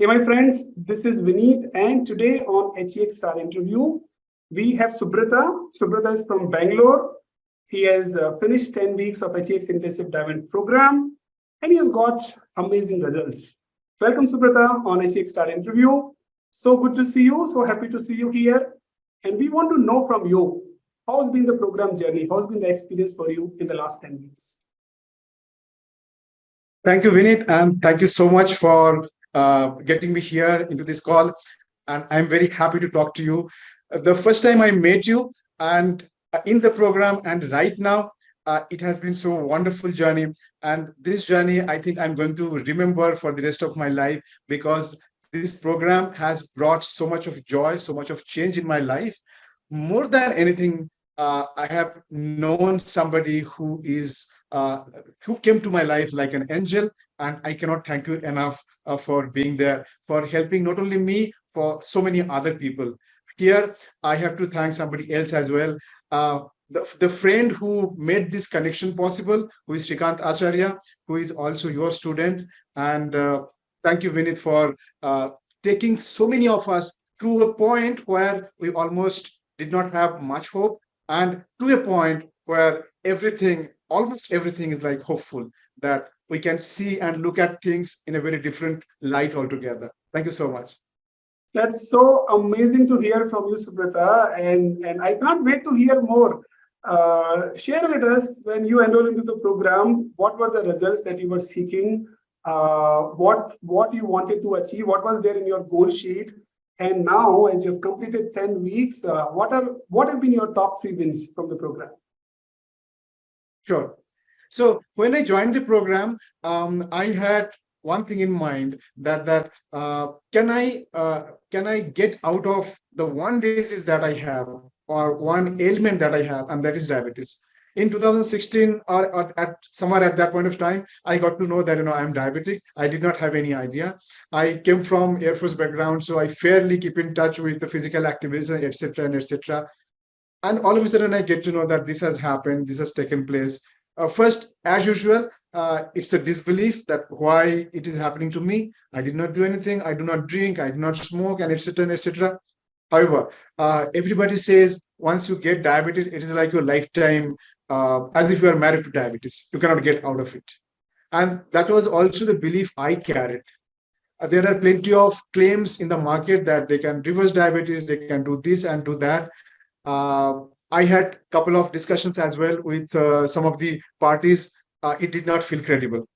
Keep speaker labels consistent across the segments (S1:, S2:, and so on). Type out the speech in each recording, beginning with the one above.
S1: Hey, my friends, this is Vineet, and today on HEX Star Interview, we have Subrata. Subrata is from Bangalore. He has finished 10 weeks of HEX Intensive Diamond Program, and he has got amazing results. Welcome, Subrata, on HEX Star Interview. So good to see you. So happy to see you here. And we want to know from you, how's been the program journey? How's been the experience for you in the last 10 weeks?
S2: Thank you, Vinit, and thank you so much for getting me here into this call. And I'm very happy to talk to you. The first time I met you and in the program, and right now, it has been so wonderful journey. And this journey, I think I'm going to remember for the rest of my life because this program has brought so much of joy, so much of change in my life. More than anything, I have known somebody who came to my life like an angel, and I cannot thank you enough for being there, for helping not only me, for so many other people. Here, I have to thank somebody else as well. The friend who made this connection possible, who is Shrikant Acharya, who is also your student. And thank you, Vinit, for taking so many of us through a point where we almost did not have much hope, and to a point where almost everything is like hopeful, that we can see and look at things in a very different light altogether. Thank you so much.
S1: That's so amazing to hear from you, Subrata, and I can't wait to hear more. Share with us when you enrolled into the program, what were the results that you were seeking, what you wanted to achieve, what was there in your goal sheet, and now as you've completed 10 weeks, what have been your top 3 wins from the program?
S2: Sure. So when I joined the program, I had one thing in mind that can I get out of the one disease that I have or one ailment that I have, and that is diabetes. In 2016, or at somewhere at that point of time, I got to know that I'm diabetic. I did not have any idea. I came from Air Force background, so I fairly keep in touch with the physical activism, etc., and etc. And all of a sudden, I get to know that this has happened, this has taken place. First, as usual, it's a disbelief that why it is happening to me. I did not do anything. I do not drink. I do not smoke, and etc. and etc. However, everybody says once you get diabetes, it is like your lifetime, as if you are married to diabetes. You cannot get out of it. And that was also the belief I carried. There are plenty of claims in the market that they can reverse diabetes, they can do this and do that. I had a couple of discussions as well with some of the parties. It did not feel credible.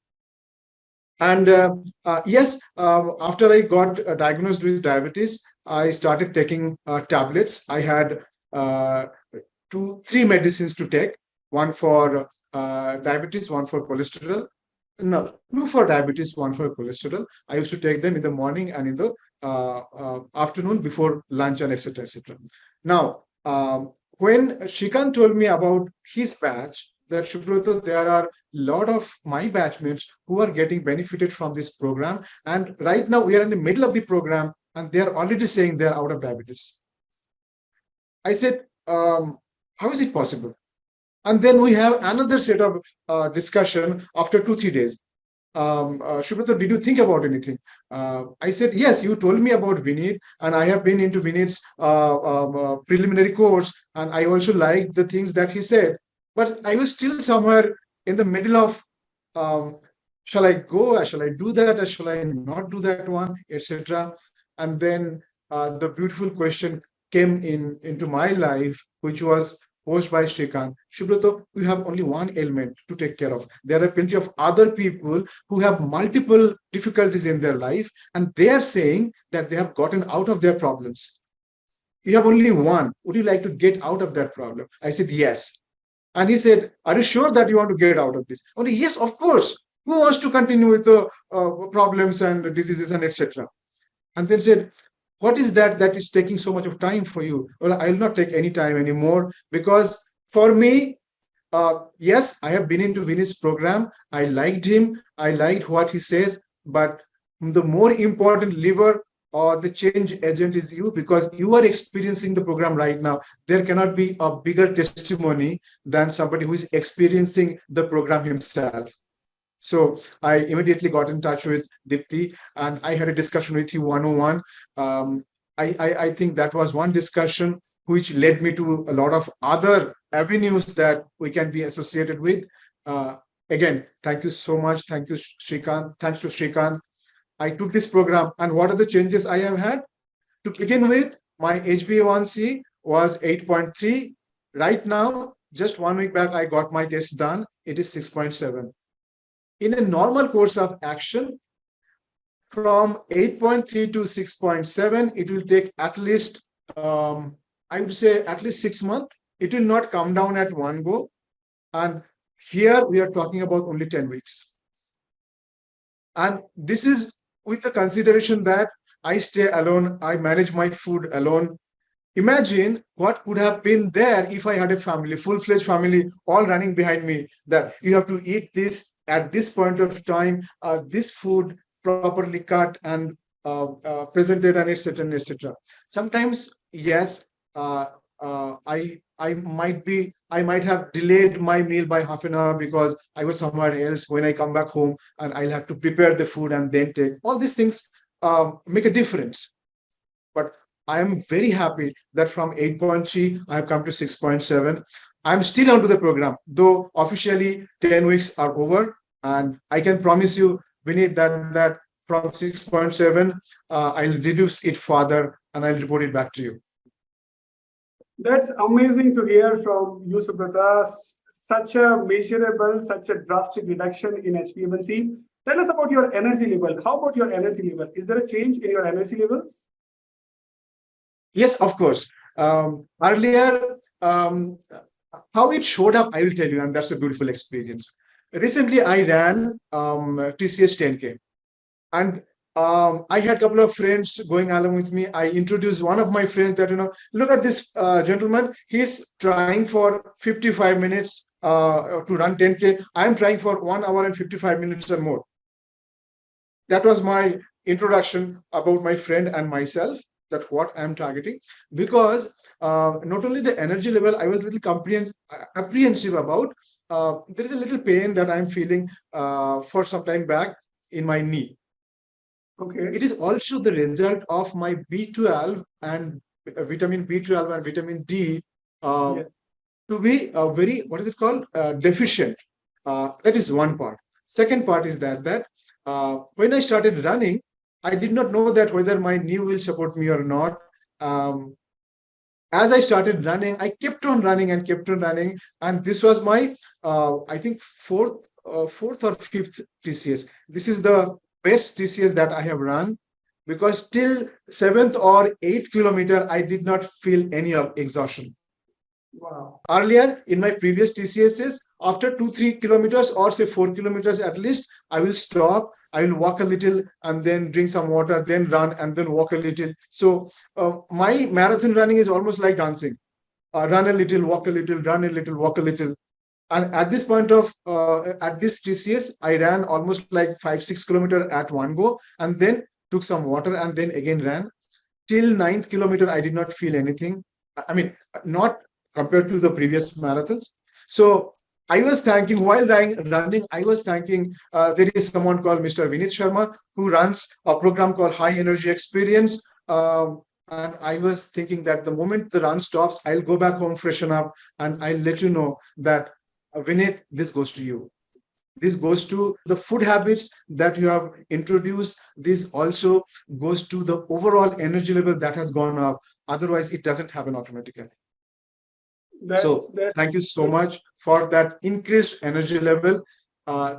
S2: And yes, after I got diagnosed with diabetes, I started taking tablets. I had 3 medicines to take, one for diabetes, one for cholesterol. No, 2 for diabetes, 1 for cholesterol. I used to take them in the morning and in the afternoon before lunch and etc. etc. Now, when Shrikant told me about his batch, that Subrata, there are a lot of my batchmates who are getting benefited from this program. And right now we are in the middle of the program and they are already saying they're out of diabetes. I said, how is it possible? And then we have another set of discussion after 2-3 days. Subrata, did you think about anything? I said, yes, you told me about Vineet, and I have been into Vineet's preliminary course, and I also liked the things that he said. But I was still somewhere in the middle of, shall I go? Shall I do that? Or shall I not do that one, etc. And then the beautiful question came into my life, which was posed by Shrikant. Subrata, you have only one ailment to take care of. There are plenty of other people who have multiple difficulties in their life, and they are saying that they have gotten out of their problems. You have only one. Would you like to get out of that problem? I said, yes. And he said, are you sure that you want to get out of this? Only, yes, of course. Who wants to continue with the problems and diseases and etc.? And then said, what is that is taking so much of time for you? Well, I will not take any time anymore, because for me, yes, I have been into Vinny's program. I liked him. I liked what he says. But the more important lever or the change agent is you, because you are experiencing the program right now. There cannot be a bigger testimony than somebody who is experiencing the program himself. So I immediately got in touch with Dipti and I had a discussion with you one-on-one. I think that was one discussion which led me to a lot of other avenues that we can be associated with. Uh, Again, thank you so much. Thank you, Shrikant. Thanks to Shrikant. I took this program, and what are the changes I have had? To begin with, my HBA1C was 8.3. Right now, just 1 week back, I got my test done. It is 6.7. In a normal course of action, from 8.3 to 6.7, it will take at least, I would say, at least 6 months. It will not come down at one go. And here we are talking about only 10 weeks. And this is with the consideration that I stay alone, I manage my food alone. Imagine what could have been there if I had a family, full-fledged family, all running behind me, that you have to eat this at this point of time, this food properly cut and presented, and etc. etc. Sometimes, yes, I might have delayed my meal by half an hour because I was somewhere else. When I come back home, and I'll have to prepare the food and then take all these things make a difference. But I am very happy that from 8.3, I have come to 6.7. I'm still onto the program, though officially 10 weeks are over. And I can promise you, Vineet, that from 6.7, I'll reduce it further and I'll report it back to you.
S1: That's amazing to hear from you, Subrata. Such a measurable, such a drastic reduction in HbA1c. Tell us about your energy level. How about your energy level? Is there a change in your energy levels?
S2: Yes, of course. Earlier, how it showed up, I will tell you, and that's a beautiful experience. Recently, I ran TCS 10K, and I had a couple of friends going along with me. I introduced one of my friends that, look at this gentleman. He's trying for 55 minutes to run 10K. I'm trying for 1 hour and 55 minutes or more. That was my introduction about my friend and myself, that what I'm targeting, because not only the energy level, I was a little apprehensive about. There is a little pain that I'm feeling for some time back in my knee.
S1: Okay.
S2: It is also the result of my B12 and vitamin B12 and vitamin D to be very, what is it called, deficient. That is one part. Second part is that when I started running, I did not know that whether my knee will support me or not. As I started running, I kept on running and kept on running, and this was my, I think, fourth or fifth TCS. This is the best TCS that I have run, because till 7th or 8th kilometer, I did not feel any exhaustion.
S1: Wow.
S2: Earlier in my previous TCSs, after 2-3 kilometers or say 4 kilometers at least, I will stop, I will walk a little and then drink some water, then run and then walk a little. So my marathon running is almost like dancing. Run a little, walk a little, run a little, walk a little. And at this point of, at this TCS, I ran almost like 5-6 kilometers at one go, and then took some water and then again ran. Till 9th kilometer, I did not feel anything. I mean, not compared to the previous marathons. So I was thanking, while running, I was thanking, there is someone called Mr. Vineet Sharma, who runs a program called High Energy Experience. And I was thinking that the moment the run stops, I'll go back home, freshen up, and I'll let you know that, Vineet, this goes to you. This goes to the food habits that you have introduced. This also goes to the overall energy level that has gone up. Otherwise, it doesn't happen automatically. Thank you so much for that increased energy level.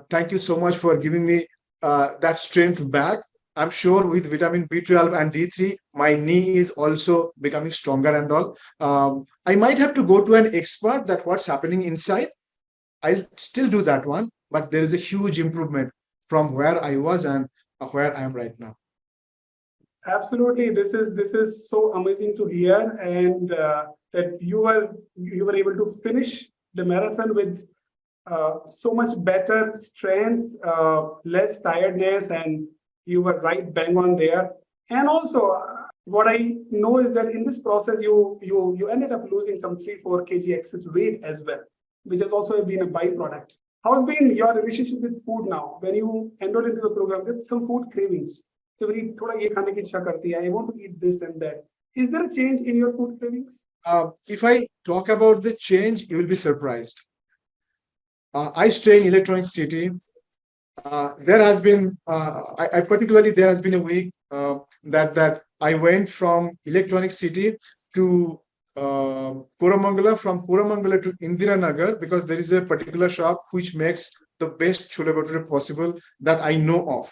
S2: Thank you so much for giving me that strength back. I'm sure with vitamin B12 and D3, my knee is also becoming stronger and all. I might have to go to an expert that what's happening inside. I'll still do that one, but there is a huge improvement from where I was and where I am right now.
S1: Absolutely, this is so amazing to hear, and that you were able to finish the marathon with so much better strength, less tiredness, and you were right bang on there. And also, what I know is that in this process, you ended up losing some 3-4 kg excess weight as well, which has also been a byproduct. How's been your relationship with food now? When you enroll into the program, there's some food cravings. So when you thoda ye khane ki ichha karti hai, I want to eat this and that. Is there a change in your food cravings?
S2: If I talk about the change, you will be surprised. I stay in Electronic City. There has been, I particularly, there has been a week that I went from Electronic City to Koramangala, from Koramangala to Indiranagar, because there is a particular shop which makes the best chole bhature possible that I know of.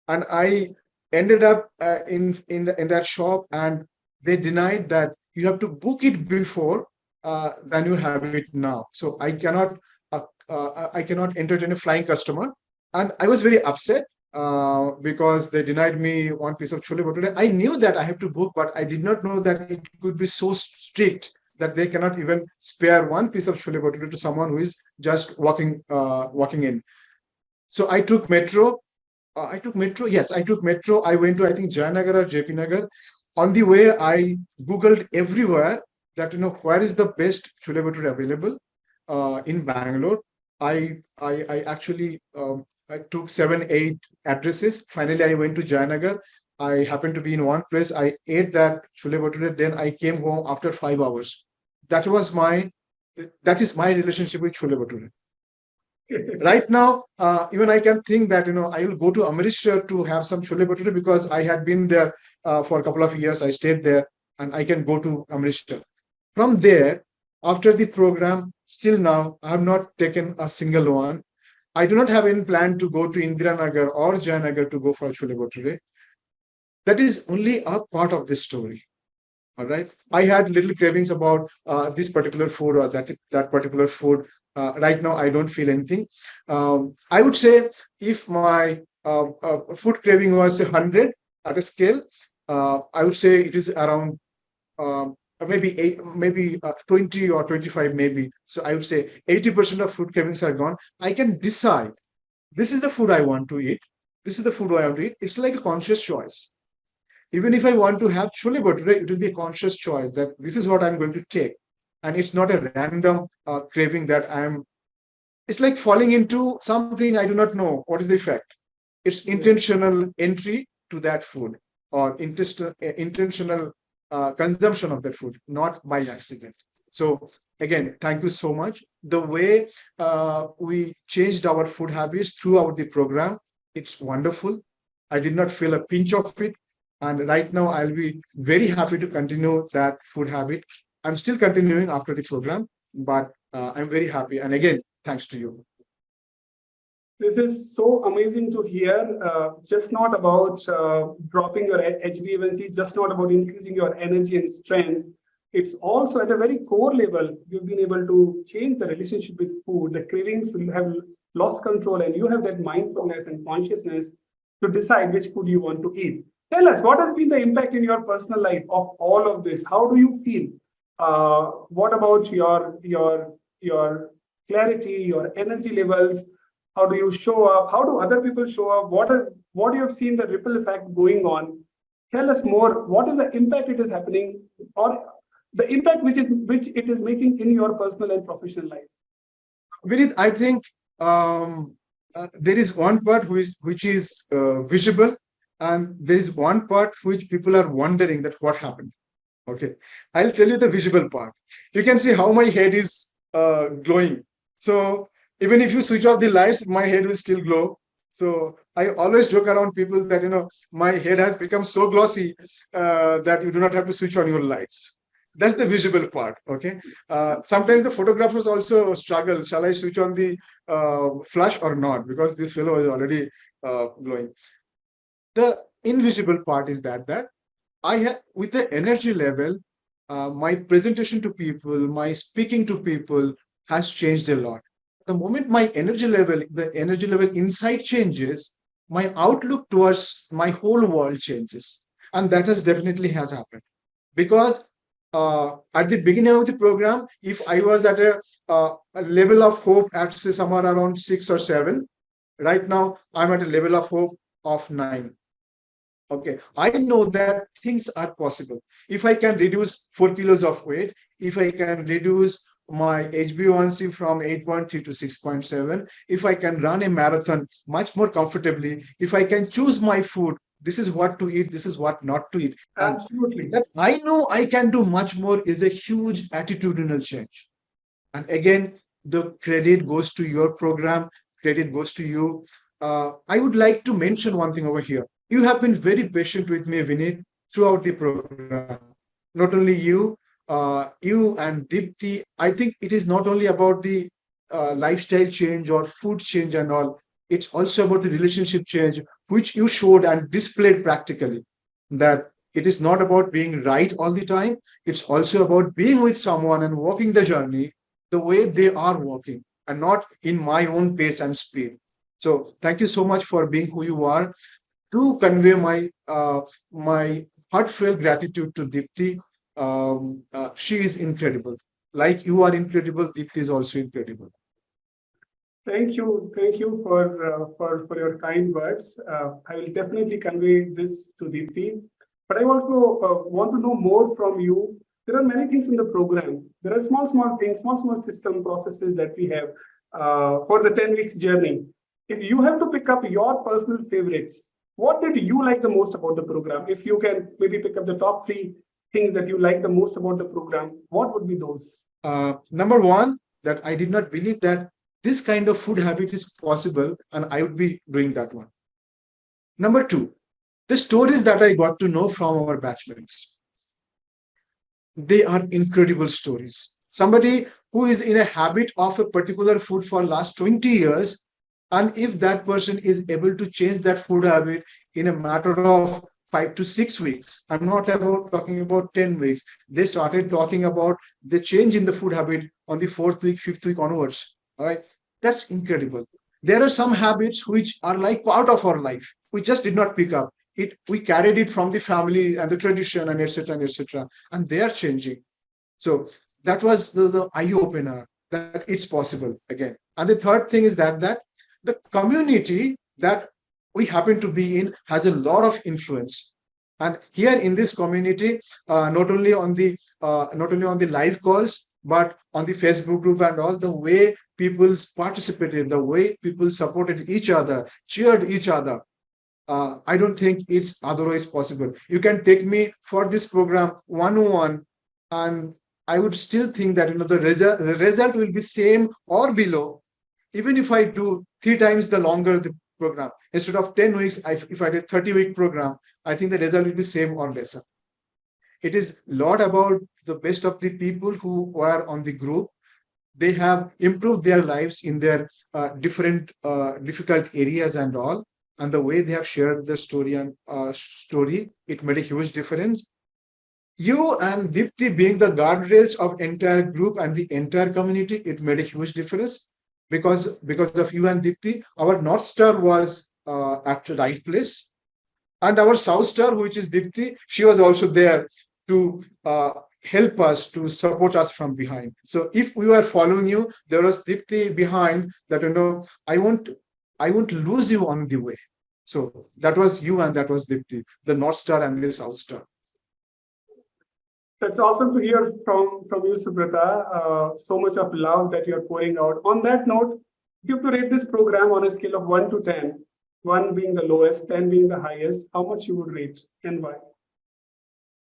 S2: And I ended up in that shop, and they denied that you have to book it before than you have it now. So I cannot entertain a flying customer, and I was very upset because they denied me one piece of chole bhature. I knew that I have to book, but I did not know that it could be so strict that they cannot even spare one piece of chole bhature to someone who is just walking in. So I took metro. Yes, I took metro. I went to, I think, Jayanagar or JP Nagar. On the way, I Googled everywhere that, where is the best chole bhature available in Bangalore. I actually I took 7, 8 addresses. Finally, I went to Jayanagar. I happened to be in one place. I ate that chole bhature. Then I came home after 5 hours. That is my relationship with chole bhature. Right now, even I can think that I will go to Amritsar to have some chole bhature, because I had been there for a couple of years. I stayed there, and I can go to Amritsar. From there, after the program, still now, I have not taken a single one. I do not have any plan to go to Indiranagar or Jayanagar to go for chole bhature. That is only a part of this story. All right. I had little cravings about this particular food or that particular food. Right now, I don't feel anything. I would say if my food craving was 100 at a scale, I would say it is around maybe 20 or 25, maybe. So I would say 80% of food cravings are gone. I can decide, this is the food I want to eat. This is the food I want to eat. It's like a conscious choice. Even if I want to have chole bhature, it will be a conscious choice that this is what I'm going to take. And it's not a random craving that it's like falling into something I do not know what is the effect. It's intentional entry to that food, or intentional consumption of that food, not by accident. So again, thank you so much. The way we changed our food habits throughout the program, it's wonderful. I did not feel a pinch of it. And right now, I'll be very happy to continue that food habit. I'm still continuing after the program, but I'm very happy. And again, thanks to you.
S1: This is so amazing to hear. Just not about dropping your HBA1C, just not about increasing your energy and strength. It's also at a very core level, you've been able to change the relationship with food. The cravings have lost control, and you have that mindfulness and consciousness to decide which food you want to eat. Tell us, what has been the impact in your personal life of all of this? How do you feel? What about your clarity, your energy levels? How do you show up? How do other people show up? What you have seen the ripple effect going on? Tell us more. What is the impact it is happening, or the impact which it is making in your personal and professional life?
S2: Vinit, I think there is one part which is visible, and there is one part which people are wondering that what happened. Okay, I'll tell you the visible part. You can see how my head is glowing. So even if you switch off the lights, my head will still glow. So I always joke around people that my head has become so glossy that you do not have to switch on your lights. That's the visible part. Okay. Sometimes the photographers also struggle. Shall I switch on the flash or not? Because this fellow is already glowing. The invisible part is that I have, with the energy level, my presentation to people, my speaking to people has changed a lot. The moment my the energy level inside changes, my outlook towards my whole world changes. And that definitely has happened. Because at the beginning of the program, if I was at a level of hope at say somewhere around 6 or 7, right now I'm at a level of hope of 9. Okay, I know that things are possible. If I can reduce 4 kilos of weight, if I can reduce my HbA1C from 8.3 to 6.7, if I can run a marathon much more comfortably, if I can choose my food, this is what to eat, this is what not to eat. And
S1: Absolutely.
S2: that I know I can do much more is a huge attitudinal change. And again, the credit goes to your program, credit goes to you. I would like to mention one thing over here. You have been very patient with me, Vinit, throughout the program. Not only you and Dipti, I think it is not only about the lifestyle change or food change and all, it's also about the relationship change, which you showed and displayed practically. That it is not about being right all the time, it's also about being with someone and walking the journey the way they are walking and not in my own pace and speed. So thank you so much for being who you are. To convey my heartfelt gratitude to Dipti. She is incredible. Like you are incredible, Dipti is also incredible.
S1: Thank you for your kind words. I will definitely convey this to Deepthi. But I also want to know more from you. There are many things in the program. There are small things, small system processes that we have for the 10 weeks journey. If you have to pick up your personal favorites, what did you like the most about the program? If you can maybe pick up the top three things that you like the most about the program, what would be those?
S2: Number one, that I did not believe that this kind of food habit is possible, and I would be doing that one. Number two, the stories that I got to know from our batchmates. They are incredible stories. Somebody who is in a habit of a particular food for last 20 years, and if that person is able to change that food habit in a matter of 5 to 6 weeks, I'm not about talking about 10 weeks. They started talking about the change in the food habit on the fourth week, fifth week onwards. All right, that's incredible. There are some habits which are like part of our life. We just did not pick up it. We carried it from the family and the tradition and etc. and etc. And they are changing. So that was the eye opener that it's possible again. And the third thing is that the community that we happen to be in has a lot of influence. And here in this community, not only on the live calls, but on the Facebook group and all, the way people participated, the way people supported each other, cheered each other, I don't think it's otherwise possible. You can take me for this program 101, and I would still think that the result will be same or below, even if I do 3 times the longer the program. Instead of 10 weeks, if I did 30-week program, I think the result will be same or lesser. It is a lot about the best of the people who were on the group. They have improved their lives in their different difficult areas and all. And the way they have shared their story it made a huge difference. You and Dipti being the guardrails of entire group and the entire community, it made a huge difference because of you and Dipti, our North Star was at the right place. And our South Star, which is Dipti, she was also there to help us, to support us from behind. So if we were following you, there was Dipti behind that, I won't lose you on the way. So that was you and that was Dipti, the North Star and the South Star.
S1: That's awesome to hear from you, Subrata. So much of love that you're pouring out. On that note, if you have to rate this program on a scale of 1 to 10, 1 being the lowest, 10 being the highest, how much you would rate and why?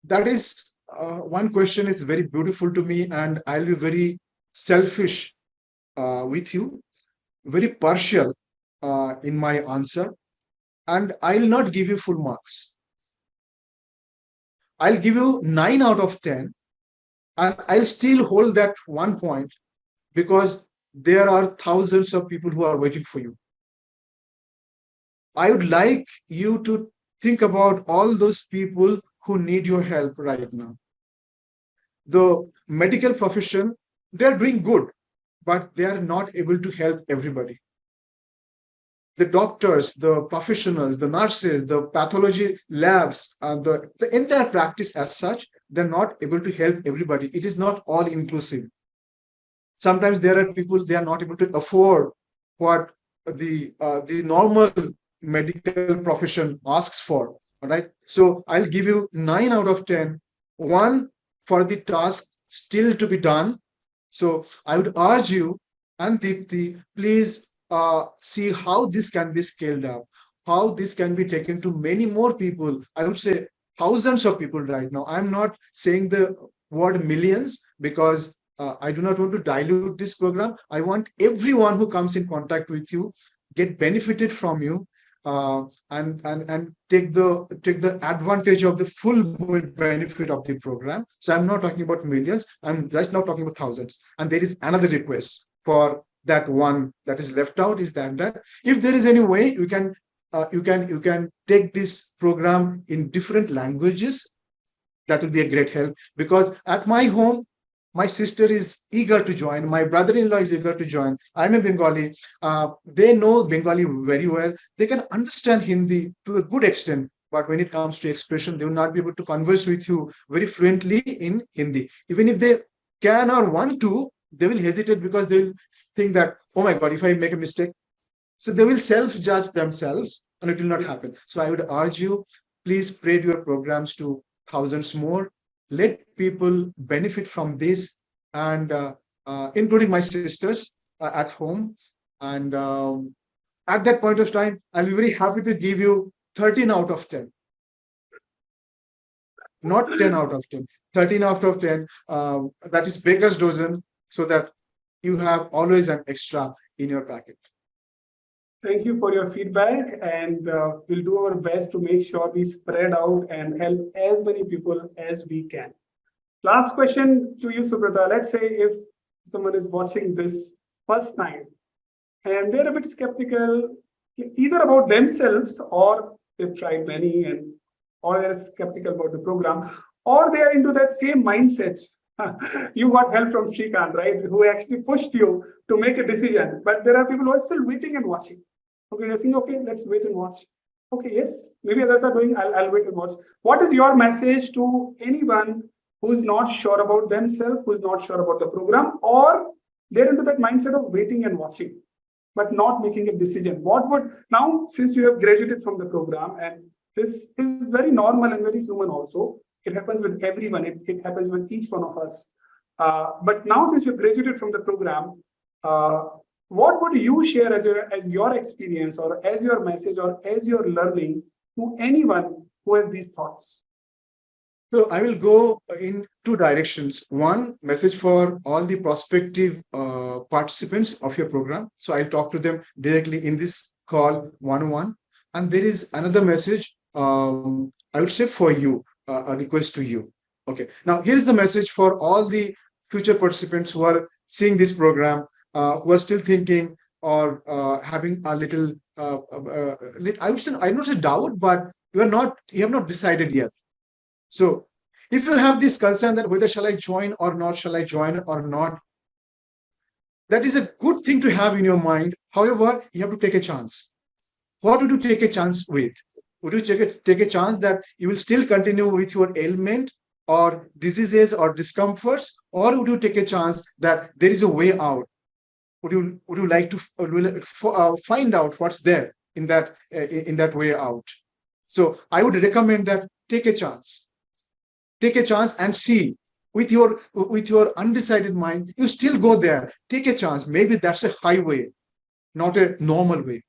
S2: That is one question is very beautiful to me, and I'll be very selfish with you, very partial in my answer, and I'll not give you full marks. I'll give you 9 out of 10, and I'll still hold that 1 point because there are thousands of people who are waiting for you. I would like you to think about all those people who need your help right now. The medical profession, they're doing good, but they are not able to help everybody. The doctors, the professionals, the nurses, the pathology labs, and the entire practice as such, they're not able to help everybody. It is not all inclusive. Sometimes there are people, they are not able to afford what the normal medical profession asks for. All right. So I'll give you 9 out of 10. 1 for the task still to be done. So I would urge you and Deepthi, please see how this can be scaled up, how this can be taken to many more people. I would say thousands of people right now. I'm not saying the word millions because I do not want to dilute this program. I want everyone who comes in contact with you get benefited from you, and take the advantage of the full benefit of the program. So I'm not talking about millions. I'm just now talking about thousands. And there is another request for that one that is left out is that if there is any way you can take this program in different languages, that will be a great help, because at my home my sister is eager to join, my brother-in-law is eager to join. I'm a Bengali. They know Bengali very well, they can understand Hindi to a good extent, but when it comes to expression, they will not be able to converse with you very fluently in Hindi. Even if they can or want to, they will hesitate because they will think that, oh my god, if I make a mistake, so they will self-judge themselves and it will not happen. So I would urge you, please spread your programs to thousands more. Let people benefit from this, and including my sisters at home. And at that point of time, I'll be very happy to give you 13 out of 10. Not 10 out of 10, 13 out of 10. That is baker's dozen, so that you have always an extra in your packet.
S1: Thank you for your feedback, and we'll do our best to make sure we spread out and help as many people as we can. Last question to you, Subrata. Let's say if someone is watching this first time and they're a bit skeptical either about themselves, or they've tried many, and or they're skeptical about the program, or they are into that same mindset. You got help from Shrikant, right? Who actually pushed you to make a decision. But there are people who are still waiting and watching. Okay, you're saying, okay, let's wait and watch. Okay, yes, maybe others are doing, I'll wait and watch. What is your message to anyone who's not sure about themselves, who's not sure about the program, or they're into that mindset of waiting and watching, but not making a decision? What would, now, since you have graduated from the program, and this is very normal and very human also, it happens with everyone, it happens with each one of us. But now, since you've graduated from the program, what would you share as your experience, or as your message, or as your learning to anyone who has these thoughts?
S2: So I will go in two directions. One, message for all the prospective participants of your program. So I'll talk to them directly in this call one-on-one. And there is another message, I would say for you, a request to you. Okay. Now, here's the message for all the future participants who are seeing this program, who are still thinking or having a little, I would say, I don't say doubt, but you have not decided yet. So if you have this concern that whether shall I join or not, shall I join or not, that is a good thing to have in your mind. However, you have to take a chance. What would you take a chance with? Would you take a chance that you will still continue with your ailment or diseases or discomforts, or would you take a chance that there is a way out? Would you like to find out what's there in that way out? So I would recommend that take a chance. Take a chance and see. With your undecided mind, you still go there. Take a chance. Maybe that's a highway, not a normal way.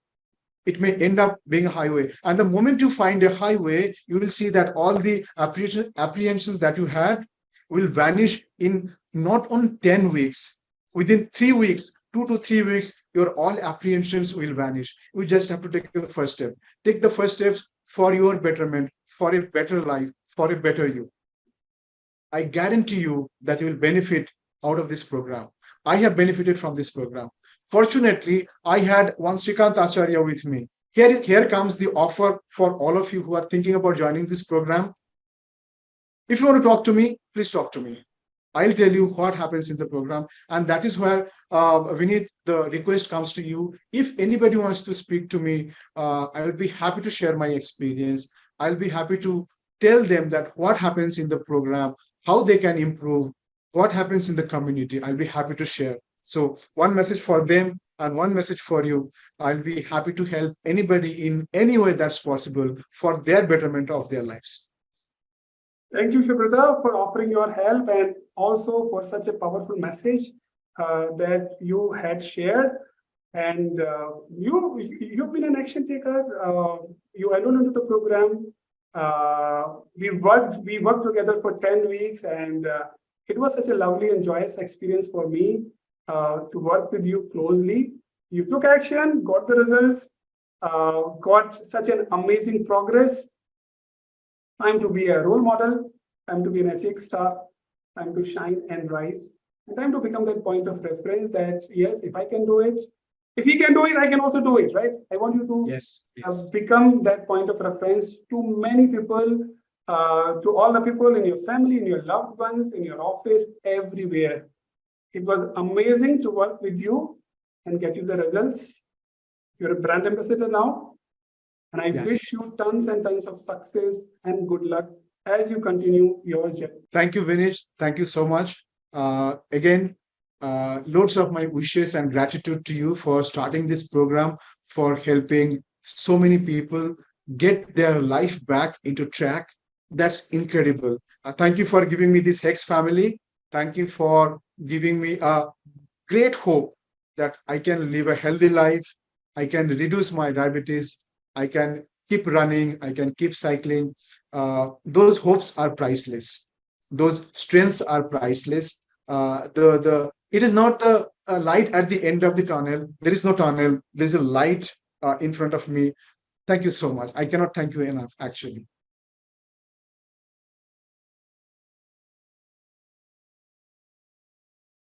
S2: It may end up being a highway. And the moment you find a highway, you will see that all the apprehensions that you had will vanish in not on 10 weeks. Within 3 weeks, 2 to 3 weeks, your all apprehensions will vanish. You just have to take the first step. Take the first steps for your betterment, for a better life, for a better you. I guarantee you that you will benefit out of this program. I have benefited from this program. Fortunately, I had one Shrikant Acharya with me. Here comes the offer for all of you who are thinking about joining this program. If you want to talk to me, please talk to me. I'll tell you what happens in the program. And that is where, Vineet, the request comes to you. If anybody wants to speak to me, I would be happy to share my experience. I'll be happy to tell them that what happens in the program, how they can improve, what happens in the community. I'll be happy to share. So one message for them and one message for you. I'll be happy to help anybody in any way that's possible for their betterment of their lives.
S1: Thank you, Subrata, for offering your help and also for such a powerful message. that you had shared. And you've been an action taker. You enrolled into the program. We worked together for 10 weeks, and it was such a lovely and joyous experience for me to work with you closely. You took action, got the results, got such an amazing progress. Time to be a role model, time to be an HX star, time to shine and rise, and time to become that point of reference that, yes, if I can do it, if he can do it, I can also do it, right? I want you to
S2: Yes, yes.
S1: become that point of reference to many people, to all the people in your family, in your loved ones, in your office, everywhere. It was amazing to work with you and get you the results. You're a brand ambassador now. And I
S2: Yes.
S1: wish you tons and tons of success and good luck as you continue your journey.
S2: Thank you, Vinich. Thank you so much. Again, loads of my wishes and gratitude to you for starting this program, for helping so many people get their life back into track. That's incredible. Thank you for giving me this Hex family. Thank you for giving me a great hope that I can live a healthy life. I can reduce my diabetes. I can keep running. I can keep cycling. Those hopes are priceless. Those strengths are priceless. The it is not the light at the end of the tunnel. There is no tunnel. There is a light in front of me. Thank you so much. I cannot thank you enough, actually.